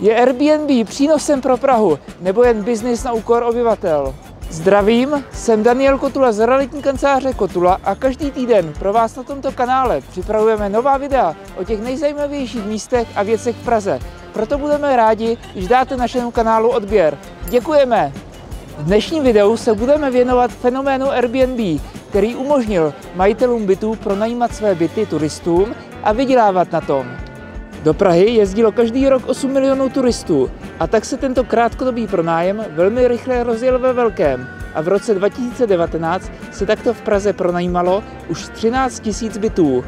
Je Airbnb přínosem pro Prahu, nebo jen biznis na úkor obyvatel? Zdravím, jsem Daniel Kotula z realitní kanceláře Kotula a každý týden pro vás na tomto kanále připravujeme nová videa o těch nejzajímavějších místech a věcech v Praze. Proto budeme rádi, když dáte našemu kanálu odběr. Děkujeme! V dnešním videu se budeme věnovat fenoménu Airbnb, který umožnil majitelům bytů pronajímat své byty turistům a vydělávat na tom. Do Prahy jezdilo každý rok 8 milionů turistů a tak se tento krátkodobý pronájem velmi rychle rozjel ve velkém a v roce 2019 se takto v Praze pronajímalo už 13 000 bytů.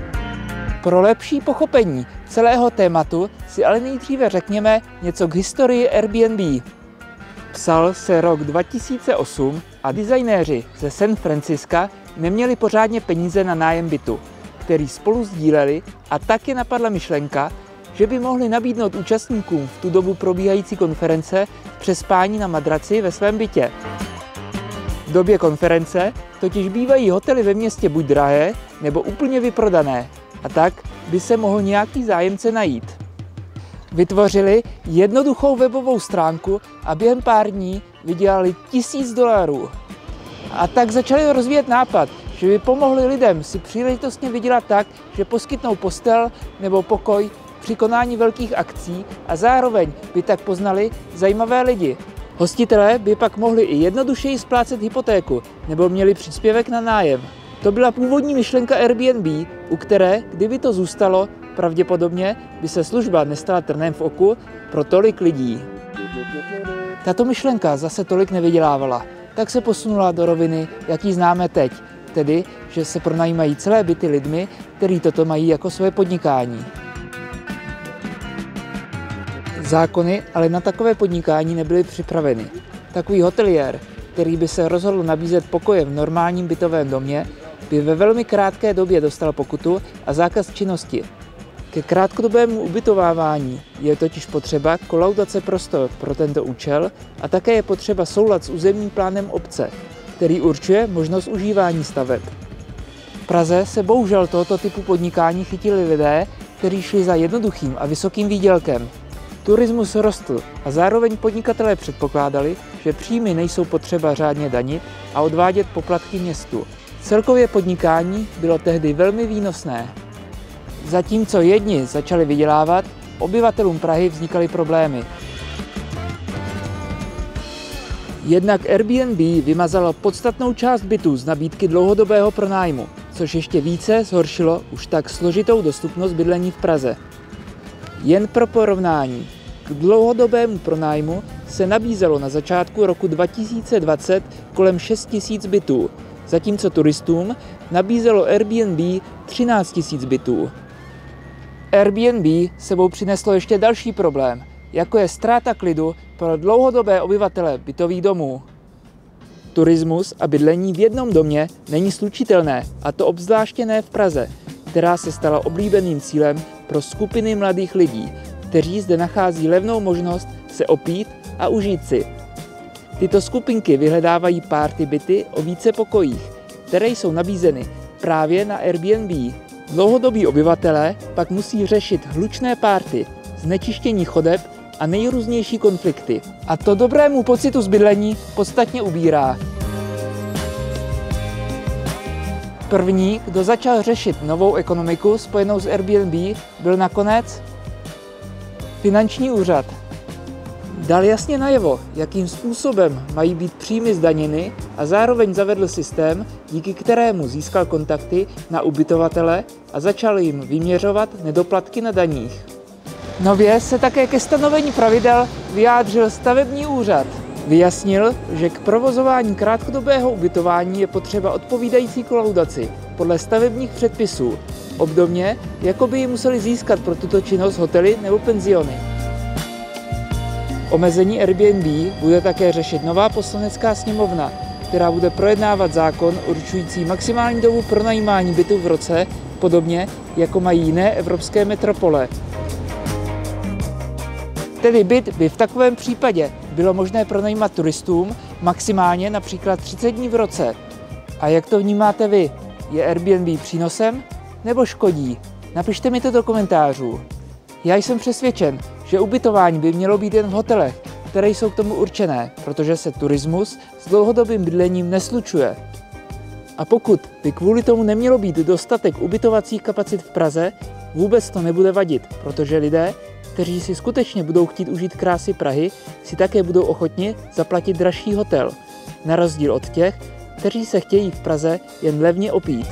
Pro lepší pochopení celého tématu si ale nejdříve řekněme něco k historii Airbnb. Psal se rok 2008 a designéři ze San Francisca neměli pořádně peníze na nájem bytu, který spolu sdíleli, a tak je napadla myšlenka, že by mohli nabídnout účastníkům v tu dobu probíhající konference přespání na madraci ve svém bytě. V době konference totiž bývají hotely ve městě buď drahé, nebo úplně vyprodané, a tak by se mohl nějaký zájemce najít. Vytvořili jednoduchou webovou stránku a během pár dní vydělali $1000. A tak začali rozvíjet nápad, že by pomohli lidem si příležitostně vydělat tak, že poskytnou postel nebo pokoj při konání velkých akcí a zároveň by tak poznali zajímavé lidi. Hostitelé by pak mohli i jednodušeji splácet hypotéku nebo měli příspěvek na nájem. To byla původní myšlenka Airbnb, u které, kdyby to zůstalo, pravděpodobně by se služba nestala trnem v oku pro tolik lidí. Tato myšlenka zase tolik nevydělávala, tak se posunula do roviny, jaký známe teď, tedy, že se pronajímají celé byty lidmi, kteří toto mají jako své podnikání. Zákony ale na takové podnikání nebyly připraveny. Takový hoteliér, který by se rozhodl nabízet pokoje v normálním bytovém domě, by ve velmi krátké době dostal pokutu a zákaz činnosti. Ke krátkodobému ubytovávání je totiž potřeba kolaudace prostor pro tento účel a také je potřeba soulad s územním plánem obce, který určuje možnost užívání staveb. V Praze se bohužel tohoto typu podnikání chytili lidé, kteří šli za jednoduchým a vysokým výdělkem. Turismus rostl a zároveň podnikatelé předpokládali, že příjmy nejsou potřeba řádně danit a odvádět poplatky městu. Celkově podnikání bylo tehdy velmi výnosné. Zatímco jedni začali vydělávat, obyvatelům Prahy vznikaly problémy. Jednak Airbnb vymazalo podstatnou část bytů z nabídky dlouhodobého pronájmu, což ještě více zhoršilo už tak složitou dostupnost bydlení v Praze. Jen pro porovnání, k dlouhodobému pronájmu se nabízelo na začátku roku 2020 kolem 6 000 bytů, zatímco turistům nabízelo Airbnb 13 000 bytů. Airbnb sebou přineslo ještě další problém, jako je ztráta klidu pro dlouhodobé obyvatele bytových domů. Turismus a bydlení v jednom domě není slučitelné, a to obzvláště ne v Praze, která se stala oblíbeným cílem pro skupiny mladých lidí, kteří zde nachází levnou možnost se opít a užít si. Tyto skupinky vyhledávají party byty o více pokojích, které jsou nabízeny právě na Airbnb. Dlouhodobí obyvatelé pak musí řešit hlučné party, znečištění chodeb a nejrůznější konflikty. A to dobrému pocitu z bydlení podstatně ubírá. První, kdo začal řešit novou ekonomiku spojenou s Airbnb, byl nakonec Finanční úřad. Dal jasně najevo, jakým způsobem mají být příjmy zdaněny, a zároveň zavedl systém, díky kterému získal kontakty na ubytovatele a začal jim vyměřovat nedoplatky na daních. Nově se také ke stanovení pravidel vyjádřil stavební úřad. Vyjasnil, že k provozování krátkodobého ubytování je potřeba odpovídající kolaudaci podle stavebních předpisů, obdobně jako by ji museli získat pro tuto činnost hotely nebo penziony. Omezení Airbnb bude také řešit nová poslanecká sněmovna, která bude projednávat zákon určující maximální dobu pronajímání bytů v roce, podobně jako mají jiné evropské metropole. Tedy byt by v takovém případě bylo možné pronajímat turistům maximálně například 30 dní v roce. A jak to vnímáte vy? Je Airbnb přínosem nebo škodí? Napište mi to do komentářů. Já jsem přesvědčen, že ubytování by mělo být jen v hotelech, které jsou k tomu určené, protože se turismus s dlouhodobým bydlením neslučuje. A pokud by kvůli tomu nemělo být dostatek ubytovacích kapacit v Praze, vůbec to nebude vadit, protože lidé, kteří si skutečně budou chtít užít krásy Prahy, si také budou ochotni zaplatit dražší hotel, na rozdíl od těch, kteří se chtějí v Praze jen levně opít.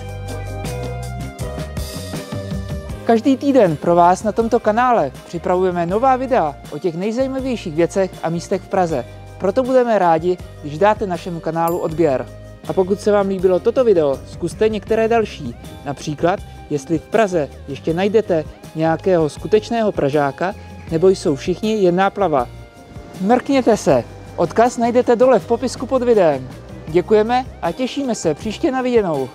Každý týden pro vás na tomto kanále připravujeme nová videa o těch nejzajímavějších věcech a místech v Praze. Proto budeme rádi, když dáte našemu kanálu odběr. A pokud se vám líbilo toto video, zkuste některé další. Například, jestli v Praze ještě najdete nějakého skutečného Pražáka, nebo jsou všichni jen náplava. Mrkněte se, odkaz najdete dole v popisku pod videem. Děkujeme a těšíme se příště na viděnou.